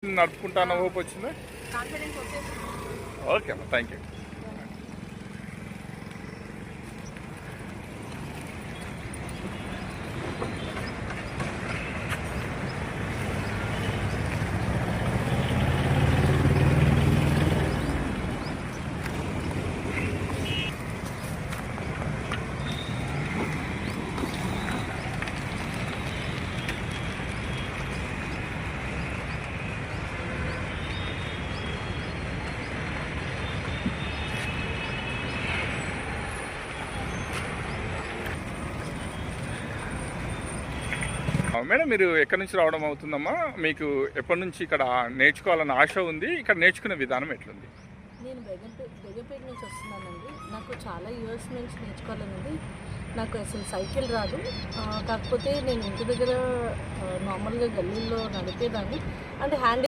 నడుపుకుంటాను hope వచ్చిందా? Confidence వచ్చేసి okay అమ్మా, థ్యాంక్ యూ. మేడం, మీరు ఎక్కడి నుంచి రావడం అవుతుందమ్మా? మీకు ఎప్పటి నుంచి ఇక్కడ నేర్చుకోవాలన్న ఆశ ఉంది? ఇక్కడ నేర్చుకునే విధానం ఎట్లుంది? నేను బెగపేట నుంచి వస్తున్నానండి. నాకు చాలా ఇయర్స్ నుంచి నేర్చుకోవాలన్నది. నాకు అసలు సైకిల్ రాదు. కాకపోతే నేను ఇంటి దగ్గర నార్మల్గా గల్లీల్లో నడిపేదాన్ని. అంటే హ్యాండ్